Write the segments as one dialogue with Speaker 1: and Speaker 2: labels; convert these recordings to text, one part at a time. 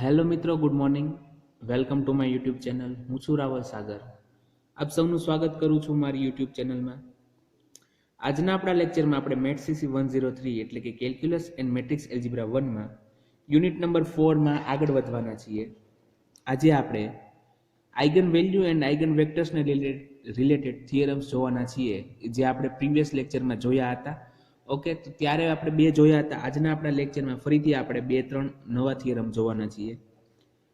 Speaker 1: Hello મિત્રો, good morning. Welcome to my YouTube channel. હું છું રાવલ સાગર. આપ સૌનું સ્વાગત કરું છું મારી યુટ્યુબ ચેનલમાં. આજના આપણા લેક્ચરમાં આપણે મેટ સીસી 103 એટલે કે કેલ્ક્યુલસ એન્ડ મેટ્રિક્સ એલ્જિબ્રા 1માં યુનિટ નંબર 4માં આગળ વધવાના છીએ. આજે આપણે આઇગન વેલ્યુ એન્ડ આઇગન વેક્ટર્સને રિલેટેડ થિયરમ્સ જોવાના છીએ, જે આપણે પ્રીવિયસ લેક્ચરમાં જોયા હતા. ઓકે, તો ત્યારે આપણે બે જોયા હતા. આજના આપણા લેક્ચરમાં ફરીથી આપણે 2-3 નવા થિયરમ જોવાના છીએ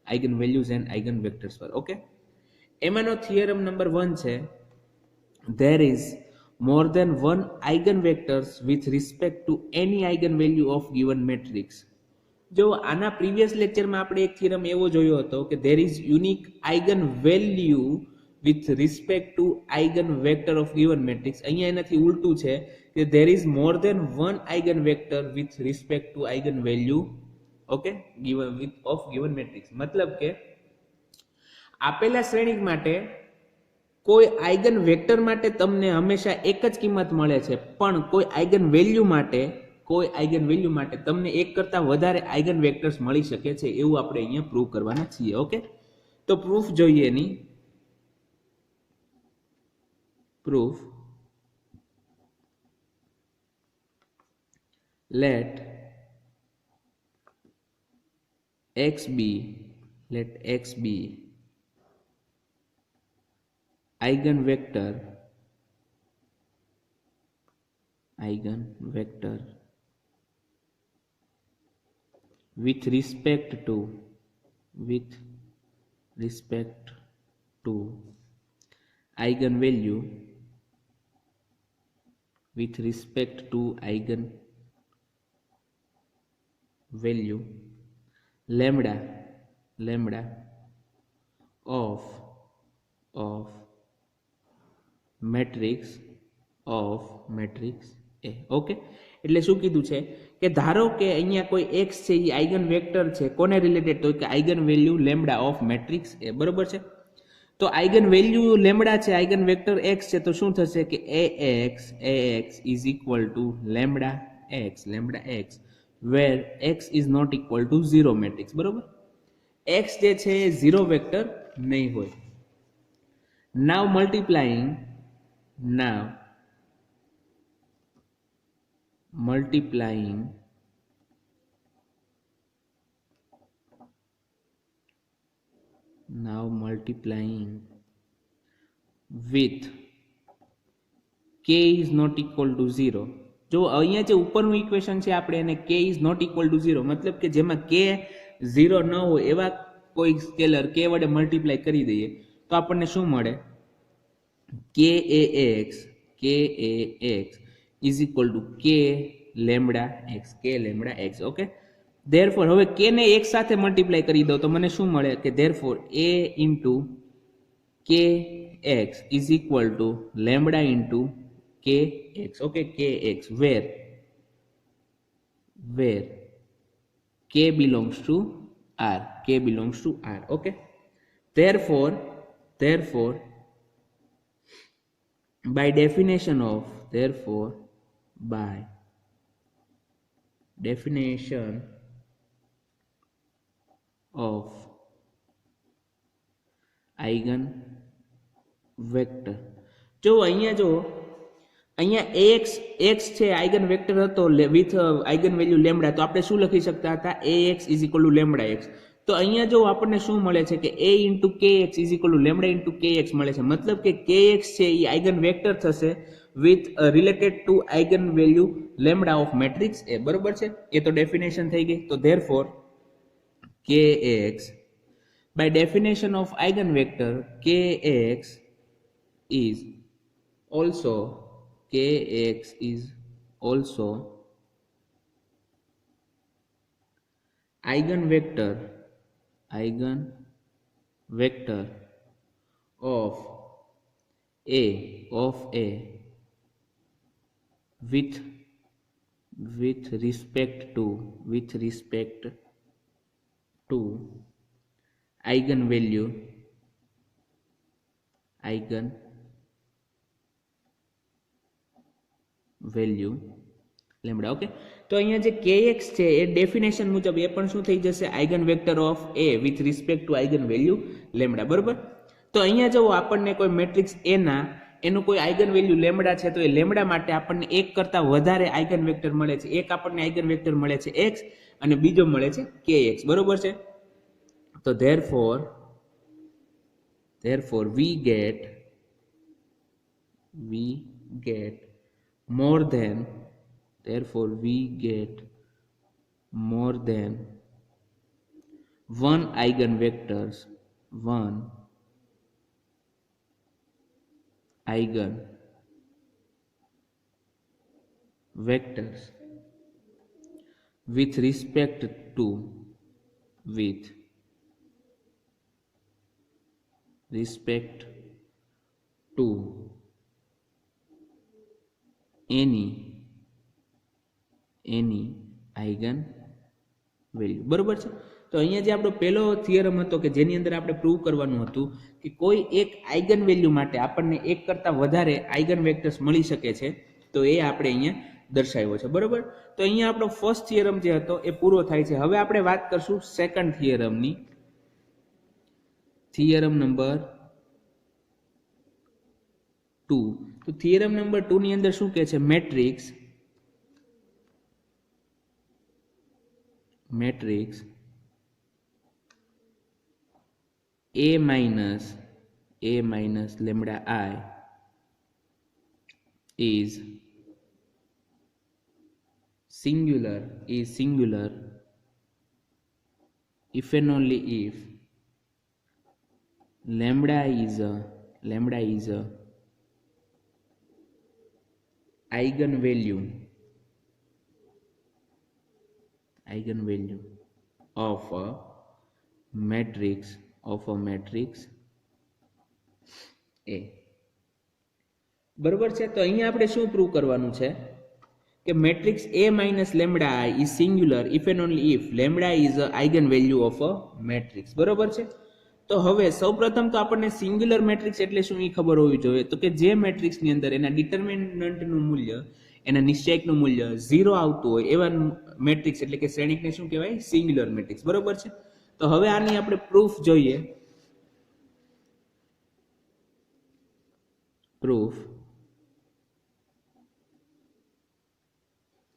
Speaker 1: eigen values and eigen vectors પર. ઓકે, એમાંનો થિયરમ નંબર 1 છે, there is more than one eigenvectors with respect to any eigenvalue of given matrix. જો આના પ્રીવિયસ લેક્ચરમાં આપણે એક થિયરમ એવો જોયો હતો કે there is unique eigenvalue with respect to eigenvector of given matrix. અહીંયા એનાથી ઉલટું છે કે there is more than one eigenvector with respect to eigenvalue, okay, given with of given matrix. મતલબ કે આપેલા શ્રેણિક માટે કોઈ આઇગન વેક્ટર માટે તમને હંમેશા એક જ કિંમત મળે છે, પણ કોઈ આઇગન વેલ્યુ માટે તમને એક કરતા વધારે આઇગન વેક્ટર્સ મળી શકે છે, એવું આપણે અહીંયા પ્રૂવ કરવાના છીએ. ઓકે, તો પ્રૂફ જોઈએ. એની proof, let x be eigenvector with respect to eigenvalue lambda of matrix A. Okay, એટલે શું કીધું છે કે ધારો કે અહીંયા કોઈ x છે, એ આઇગન વેક્ટર છે. કોને રિલેટેડ? તો કે eigen value lambda of matrix A. બરોબર છે. તો આઇગન વેલ્યુ લેમ્બડા છે, આઇગન વેક્ટર x છે, તો શું થશે કે ax is equal to lambda x where x is not equal to 0 matrix. બરોબર, x જે છે એ 0 વેક્ટર નહીં હોય. now multiplying with k is not equal to 0. જો અહીંયા જે ઉપરનું ઇક્વેશન છે આપણે એને k is not equal to 0, મતલબ કે જેમાં k 0 ન હોય એવા કોઈ સ્કેલર k વડે મલ્ટીપ્લાય કરી દઈએ તો આપણને શું મળે? kax is equal to k lambda x. Okay, therefore હવે k ને એક સાથે મલ્ટીપ્લાય કરી દો તો મને શું મળે કે therefore a into kx is equal to lambda into kx. Okay, kx where k belongs to r. Okay, therefore by definition of eigen vector. જો અહીંયા x છે આઇગન વેક્ટર હતો વિથ આઇગન વેલ્યુ લેમ્બડા, તો આપણે શું લખી શકતા હતા? ax is equal to lambda x. તો અહીંયા જો આપણને શું મળે છે કે a into kx is equal to lambda into kx મળે છે. મતલબ કે kx છે એ આઇગન વેક્ટર થશે with related to eigen value lambda of matrix A. બરોબર છે, એ તો ડેફિનેશન થઈ ગઈ. તો therefore kx by definition of eigenvector kx is also eigenvector of A with respect to eigenvalue lambda. Okay, તો અહીંયા જે kx છે એ ડેફિનેશન મુજબ એ પણ શું થઈ જશે, eigen vector of a with respect to eigen value lambda. બરોબર, તો અહીંયા જો આપણને કોઈ મેટ્રિક્સ a ના એનું કોઈ આઇગન વેલ્યુ લેમ્બડા છે, તો એ લેમ્બડા માટે આપણને એક કરતા વધારે આઇગન વેક્ટર મળે છે. એક આપણને આઇગન વેક્ટર મળે છે x અને બીજો મળે છે kx. બરોબર છે, તો therefore we get more than one eigenvectors with respect to any eigen value. બરોબર છે, તો અહીંયા જે આપણો પહેલો થિયરમ હતો કે જેની અંદર આપણે પ્રૂવ કરવાનું હતું કે કોઈ એક આઇગન વેલ્યુ માટે આપણને એક કરતા વધારે આઇગન વેક્ટર્સ મળી શકે છે, તો એ આપણે અહીંયા દર્શાવ્યો છે. બરોબર, તો અહીંયા આપણો ફર્સ્ટ થિયરમ જે હતો એ પૂરો થાય છે. હવે આપણે વાત કરશું સેકન્ડ થિયરમની. Theorem number 2. તો થિયરમ નંબર 2 ની અંદર શું કહે છે, matrix a minus lambda I is singular if and only if lambda is a eigenvalue of a matrix A. બરોબર છે, તો અહીંયા આપણે શું પ્રૂવ કરવાનું છે કે matrix A minus lambda I is singular if and only if lambda is a eigenvalue of a matrix. બરોબર છે, તો હવે સૌપ્રથમ તો આપણને સિંગ્યુલર મેટ્રિક્સ એટલે શું એ ખબર હોવી જોઈએ. તો કે જે મેટ્રિક્સની અંદર એના ડિટર્મિનન્ટનું મૂલ્ય, એના નિશ્ચયકનું મૂલ્ય 0 આવતું હોય એવા મેટ્રિક્સ એટલે કે શ્રેણિકને શું કહેવાય, સિંગ્યુલર મેટ્રિક્સ. બરોબર છે, તો હવે આની આપણે પ્રૂફ જોઈએ. Proof,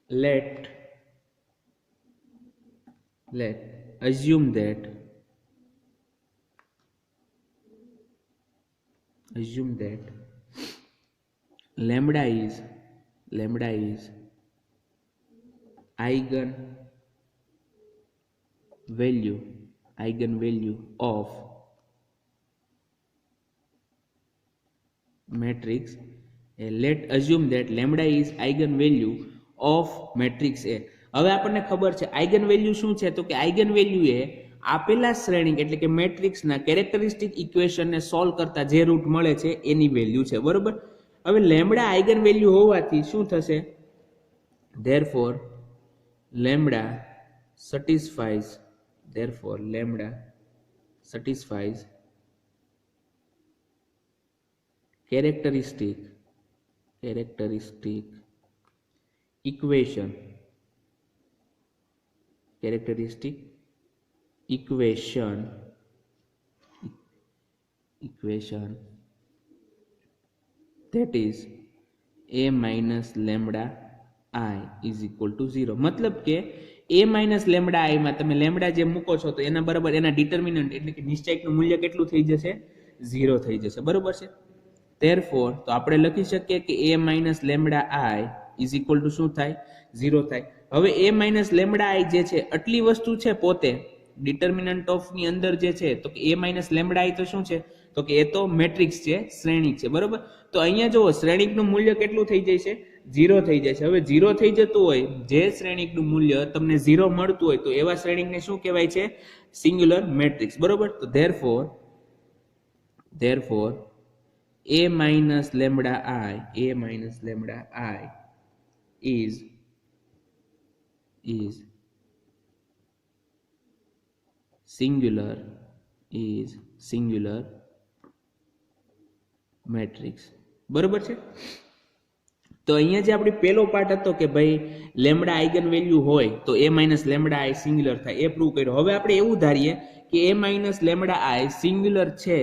Speaker 1: let assume that lambda is eigenvalue of matrix A. Let assume that lambda is eigenvalue of matrix A. હવે આપણને ખબર છે આઇગન વેલ્યુ શું છે, તો કે આઇગન વેલ્યુ એ આપેલા શ્રેણિક એટલે કે મેટ્રિક્સના કેરેક્ટરિસ્ટિક ઇક્વેશનને સોલ્વ કરતા જે રૂટ મળે છે એની વેલ્યુ છે. બરોબર, હવે લેમ્બડા આઇગન વેલ્યુ હોવાથી શું થશે, therefore lambda satisfies characteristic equation that is a minus lambda I is equal to 0. મતલબ કે a minus lambda I માં તમે લેમ્બડા જે મૂકો છો તો એના બરાબર એના ડિટર્મિનન્ટ એટલે કે નિશ્ચયકનું મૂલ્ય કેટલું થઈ જશે, 0 થઈ જશે. બરોબર છે, therefore તો આપણે લખી શકીએ કે a minus lambda I is equal to શું થાય, 0 થાય. હવે a minus lambda I જે છે આટલી વસ્તુ છે પોતે ડિટર્મિનન્ટ ઓફ ની અંદર જે છે, તો કે a minus lambda I તો શું છે, તો કે એ તો મેટ્રિક્સ છે, શ્રેણિક છે. બરોબર, તો અહીંયા જુઓ શ્રેણિકનું મૂલ્ય કેટલું થઈ જાય છે, 0 થઈ જાય છે. હવે 0 થઈ જતું હોય, જે શ્રેણિકનું મૂલ્ય તમને 0 મળતું હોય તો એવા શ્રેણિકને શું કહેવાય છે, સિંગ્યુલર મેટ્રિક્સ. બરોબર, તો therefore a minus lambda I is singular matrix. બરોબર છે, તો અહીંયા જે આપણી પહેલો પાર્ટ હતો કે ભાઈ લેમ્બડા આઇગન વેલ્યુ હોય તો a minus lambda I singular થાય એ પ્રૂવ કર્યો. હવે આપણે એવું ધારીએ કે a minus lambda I singular છે.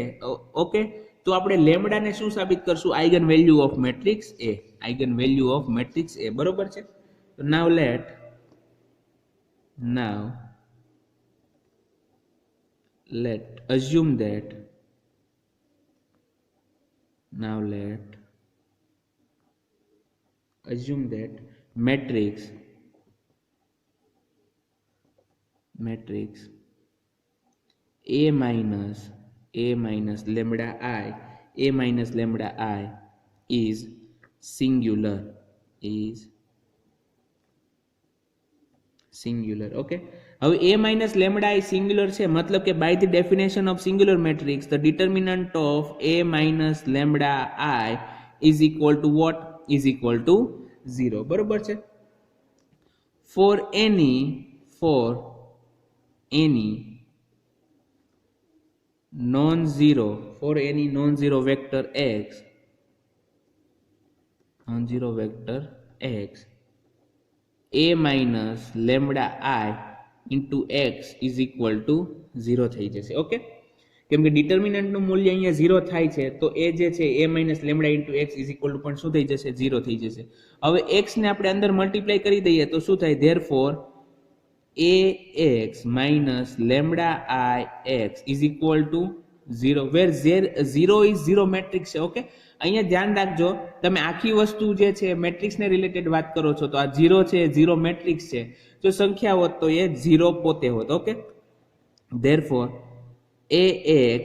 Speaker 1: ઓકે, તો આપણે લેમ્બડાને શું સાબિત કરશું? Eigen value of matrix A. Eigen value of matrix A. બરોબર છે. તો નાવ late assume that matrix A minus lambda I is singular. Okay. હવે a minus lambda I singular છે, મતલબ કે by the definition of singular matrix the determinant of a minus lambda I is equal to what? Is equal to 0. બરોબર છે. for any non-zero vector x a minus lambda I into x is equal to 0 થઈ જશે. Okay, કેમ કે ડિટર્મિનન્ટનું મૂલ્ય અહીંયા 0 થાય છે તો એ જે છે a minus lambda into x is equal to પણ શું થઈ જશે? 0 થઈ જશે. હવે x ને આપણે અંદર મલ્ટીપ્લાય કરી દઈએ તો શું થાય? therefore ax minus lambda I x is equal to 0 where 0 is 0 matrix છે. ઓકે, અહીંયા ધ્યાન રાખજો, તમે આખી વસ્તુ જે છે મેટ્રિક્સને રિલેટેડ વાત કરો છો તો આ 0 છે, 0 મેટ્રિક્સ છે. જો સંખ્યા હોત તો એ 0 પોતે હોત. Okay, therefore ax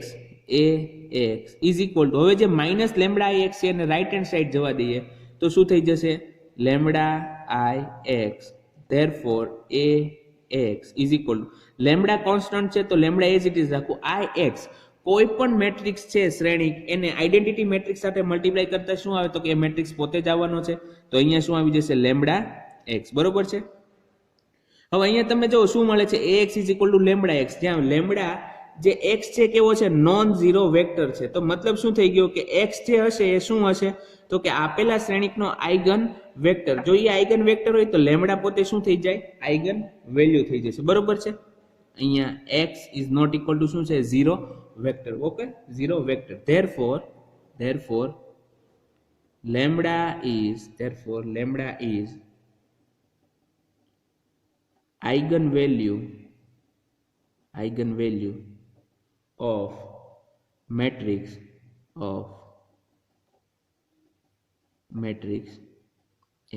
Speaker 1: is equal to, હવે જે માઇનસ લેમ્બડા આઈ એક્સ છે એને રાઈટ હેન્ડ સાઈડ જવા દઈએ તો શું થઈ જશે? Lambda I x. therefore ax is equal to, lambda constant છે તો લેમ્બડા એઝ ઇટ ઇઝ રાખો. આઈ એક્સ કોઈ પણ મેટ્રિક્સ છે શ્રેણિક, એને આઈડેન્ટિટી મેટ્રિક્સ સાથે મલ્ટીપ્લાય કરતા શું આવે? તો કે એ મેટ્રિક્સ પોતે જ આવવાનો છે. તો અહીંયા શું આવી જશે? Lambda x. બરોબર છે. હવે અહીંયા તમે જો શું મળે છે? ax is equal to lambda x, જ્યાં લેમ્બડા જે x છે કેવો છે? નોન ઝીરો વેક્ટર છે. તો મતલબ શું થઈ ગયો કે x જે હશે એ શું હશે? તો કે આપેલા શ્રેણિકનો આઇગન વેક્ટર. જો એ આઇગન વેક્ટર હોય તો લેમ્બડા પોતે શું થઈ જાય? આઇગન વેલ્યુ થઈ જશે. બરોબર છે. અહીંયા x is not equal to શું છે? 0 vector. Okay, 0 vector. therefore lambda is eigenvalue of matrix A.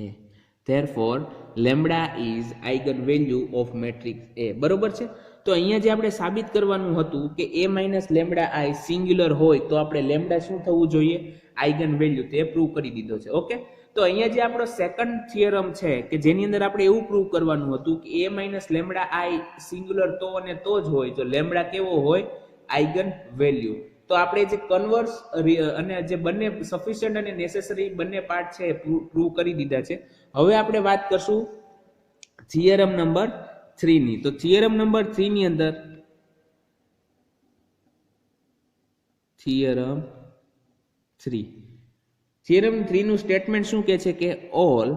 Speaker 1: therefore lambda is eigenvalue of matrix A. બરોબર છે. તો અહીંયા જે આપણે સાબિત કરવાનું હતું કે a minus lambda I singular હોય તો આપણે લેમ્બડા શું થવું જોઈએ? Eigen value. તે પ્રૂવ કરી દીધો છે. ઓકે, તો અહીંયા જે આપણો સેકન્ડ થિયરમ છે કે જેની અંદર આપણે એવું પ્રૂવ કરવાનું હતું કે a minus lambda I singular તો અને તો જ હોય તો લેમ્બડા કેવો હોય? Eigen value. તો આપણે જે કન્વર્સ અને જે બંને સફિશિયન્ટ અને નેસેસરી બંને પાર્ટ છે પ્રૂવ કરી દીધા છે. હવે આપણે વાત કરશું થિયરમ નંબર 3 ની. તો થિયરમ નંબર 3 ની અંદર થિયરમ 3 નું સ્ટેટમેન્ટ શું કહે છે કે all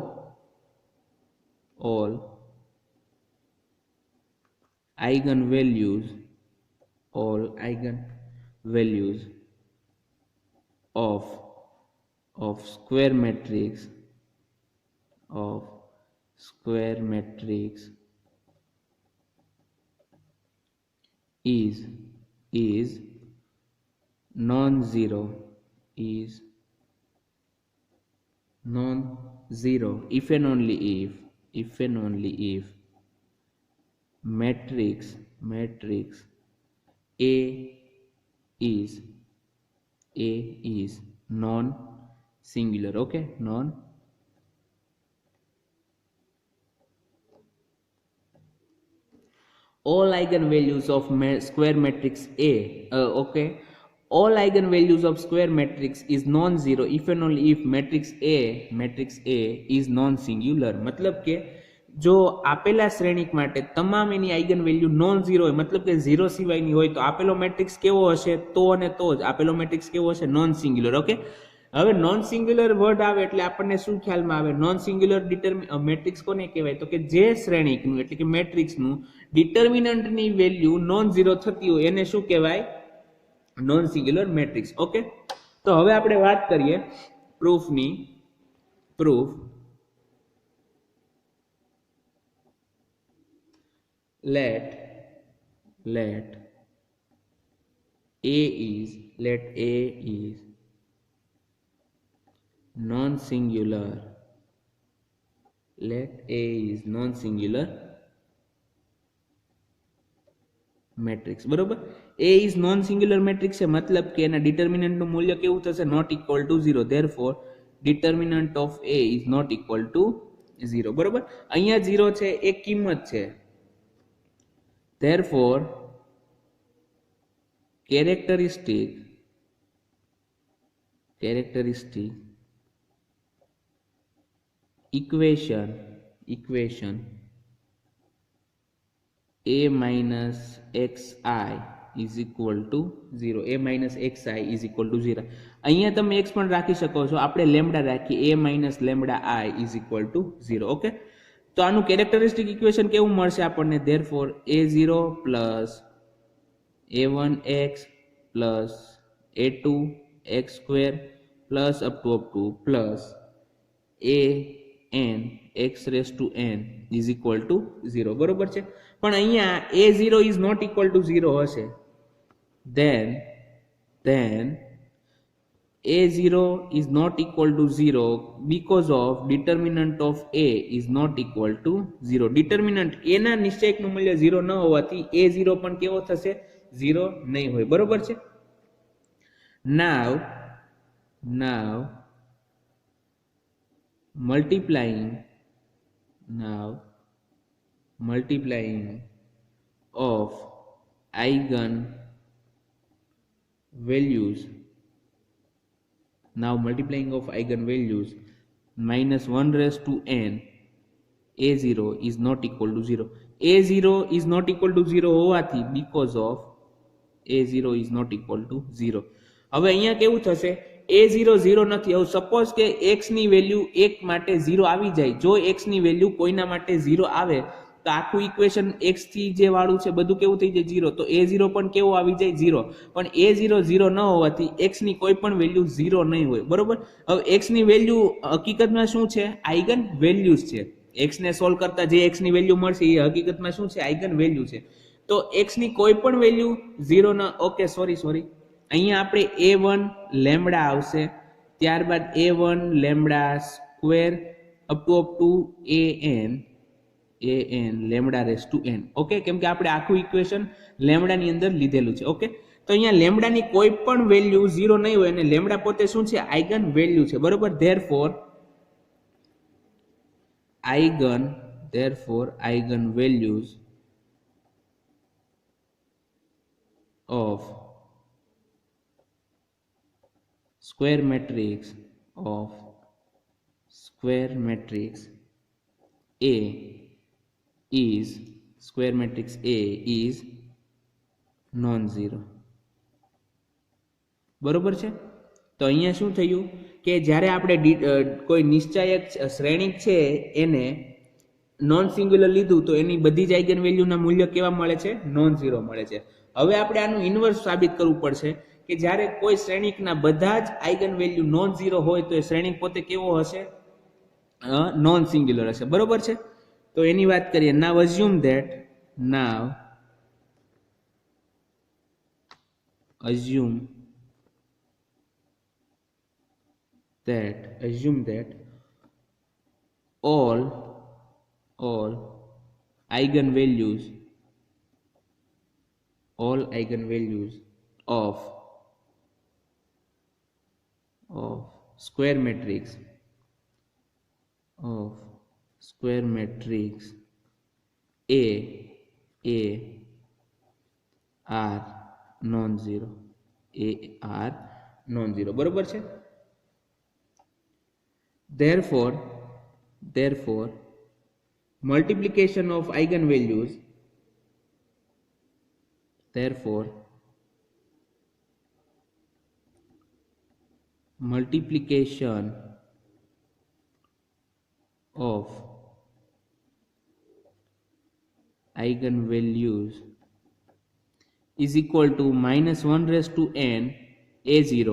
Speaker 1: eigenvalues of square matrix is non-zero if and only if matrix A is non-singular. Okay, all eigenvalues of square matrix A. All eigenvalues of square matrix is non-zero if and only if matrix A is non-singular. मतलब કે જો આપેલા શ્રેણિક માટે તમામ એની eigen value non zero હોય, મતલબ કે 0 સિવાયની હોય તો આપેલો મેટ્રિક્સ કેવો હશે? તો અને તો જ. આપેલો મેટ્રિક્સ કેવો હશે? Non singular. ઓકે, હવે નોન સિંગ્યુલર વર્ડ આવે એટલે આપણને શું ખ્યાલમાં આવે? નોન સિંગ્યુલર મેટ્રિક્સ કોને કહેવાય? તો કે જે શ્રેણિકનું એટલે કે મેટ્રિક્સનું ડિટર્મિનન્ટની વેલ્યુ નોન ઝીરો થતી હોય એને શું કહેવાય? Non singular matrix. ઓકે, તો હવે આપણે વાત કરીએ પ્રૂફની. Proof let A is non-singular. Let A is non-singular matrix. બરોબર, A is non-singular મેટ્રિક્સ છે, મતલબ કે એના ડિટર્મિનન્ટ નું મૂલ્ય કેવું થશે? Not equal to 0. Therefore determinant of A is not equal to 0. બરોબર, અહીંયા 0 છે, એક કિંમત છે. Therefore, characteristic equation A minus xi is equal to 0. A minus xi is equal to 0. અહીંયા તમે x પણ રાખી શકો છો, આપણે લેમ્ડા રાખીએ. A minus lambda I is equal to 0. Okay, તો આનું કેરેક્ટરિસ્ટિક ઇક્વેશન કેવું મળશે આપણને? Therefore a0 plus a1x plus a2x square plus up to plus an x raise to n is equal to 0. બરોબર છે, પણ અહીંયા a0 is not equal to 0 હશે. then a0 is not equal to 0 because of determinant of a is not equal to 0. determinant a ના નિશ્ચયકનું મૂલ્ય 0 ન હોવાથી a0 પણ કેવો થશે? 0 નહીં હોય. બરોબર છે. now multiplying of eigen values minus 1 raised to n a0 is not equal to 0. a0 is not equal to 0 હોવાથી because of a0 is not equal to 0. હવે અહીંયા કેવું થશે? a0 0 નથી. હવે સપોઝ કે x ની વેલ્યુ 1 માટે 0 આવી જાય. જો x ની વેલ્યુ કોઈના માટે 0 આવે તો આખું ઇક્વેશન x થી જે વાળું છે બધું કેવું થઈ જાય? 0. તો a0 પણ કેવો આવી જાય? 0. પણ a0 0 ન હોવાથી x ની કોઈ પણ વેલ્યુ 0 નહીં હોય. બરોબર, હવે x ની વેલ્યુ હકીકતમાં શું છે? આઇગન વેલ્યુઝ છે. x ને સોલ્વ કરતા જે x ની વેલ્યુ મળશે એ હકીકતમાં શું છે? આઇગન વેલ્યુ છે. તો x ની કોઈ પણ વેલ્યુ 0 ન, ઓકે સોરી અહીંયા આપણે a1 લેમ્ડા આવશે, ત્યારબાદ a1 lambda square up to an lambda raise to n. Okay, કેમ કે આપણે આખું ઇક્વેશન લેમ્ડા ની અંદર લીધેલું છે. ઓકે, તો અહીંયા લેમ્ડા ની કોઈ પણ વેલ્યુ 0 નહીં હોય અને લેમ્ડા પોતે શું છે? આઇગન વેલ્યુ છે. બરોબર, therefore eigen values of square matrix A is non-zero. બરોબર છે. તો અહીંયા શું થયું કે જ્યારે આપણે કોઈ નિશ્ચયક શ્રેણિક છે એને નોન સિંગ્યુલર લીધું તો એની બધી જ આઇગન વેલ્યુના મૂલ્ય કેવા મળે છે? નોન ઝીરો મળે છે. હવે આપણે આનું ઇન્વર્સ સાબિત કરવું પડશે કે જ્યારે કોઈ શ્રેણિકના બધા જ આઇગન વેલ્યુ નોન ઝીરો હોય તો એ શ્રેણિક પોતે કેવો હશે? નોન સિંગ્યુલર હશે. બરોબર છે. તો એની વાત કરીએ. નાવ assume that all eigenvalues of square matrix A are non-zero. બરોબર છે. therefore multiplication of eigenvalues multiplication of eigenvalues is equal to minus 1 raised to n a0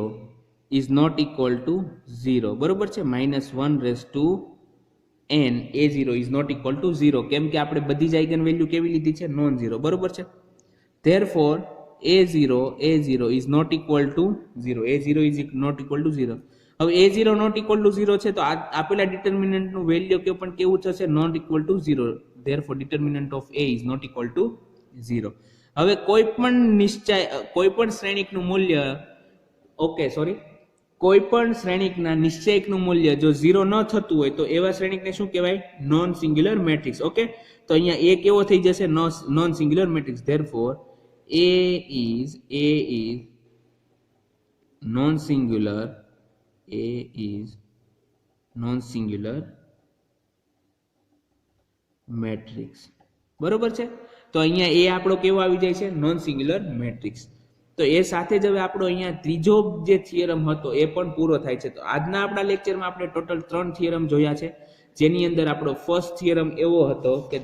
Speaker 1: is not equal to 0. બરોબર છે, minus 1 raised to n a0 is not equal to 0 કેમ કે આપણે બધી જ eigen value કેવી લીધી છે, નોન ઝીરો. બરોબર છે, therefore a0 is not equal to 0. a0 is not equal to 0. હવે a0 not equal to 0 છે તો આપેલા ડિટર્મિનન્ટ નું વેલ્યુ કે પણ કેવું થશે, not equal to 0. therefore determinant of a is not equal to 0. હવે કોઈ પણ શ્રેણિકનું મૂલ્ય કોઈ પણ શ્રેણિકના નિશ્ચયકનું મૂલ્ય જો 0 ન થતું હોય તો એવા શ્રેણિકને શું કહેવાય, નોન સિંગ્યુલર મેટ્રિક્સ. ઓકે, તો અહીંયા a કેવો થઈ જશે, non singular matrix. therefore a is non singular matrix. બરોબર છે, તો અહીંયા એ આપણો કેવો આવી જાય છે, નોન સિંગ્યુલર મેટ્રિક્સ. તો એ સાથે જ હવે આપણો અહીંયા ત્રીજો જે થિયરમ હતો એ પણ પૂરો થાય છે. તો આજના આપણા લેક્ચરમાં આપણે ટોટલ 3 થિયરમ જોયા છે, જેની અંદર આપણો ફર્સ્ટ થિયરમ એવો હતો કે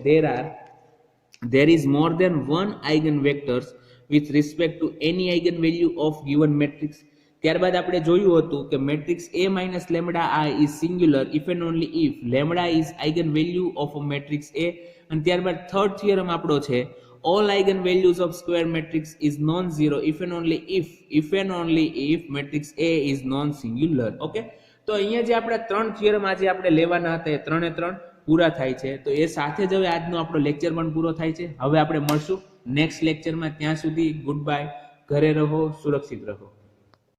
Speaker 1: there is more than one eigenvectors with respect to any eigenvalue of given matrix. ત્યારબાદ આપણે જોયું હતું કે matrix A minus lambda I is singular if and only if lambda is eigenvalue of a matrix A. અને ત્યારબાદ third theorem આપણો છે all eigenvalues of square matrix is non-zero if and only if matrix A is non-singular. Okay, તો અહીંયા જે આપણા 3 theorem આજે આપણે લેવાના હતા એ 3 પૂરા થાય છે. તો એ સાથે જ હવે આજનો આપણો લેક્ચર પણ પૂરો થાય છે. હવે આપણે મળશું નેક્સ્ટ લેક્ચરમાં. ત્યાં સુધી ગુડ બાય, ઘરે રહો, સુરક્ષિત રહો.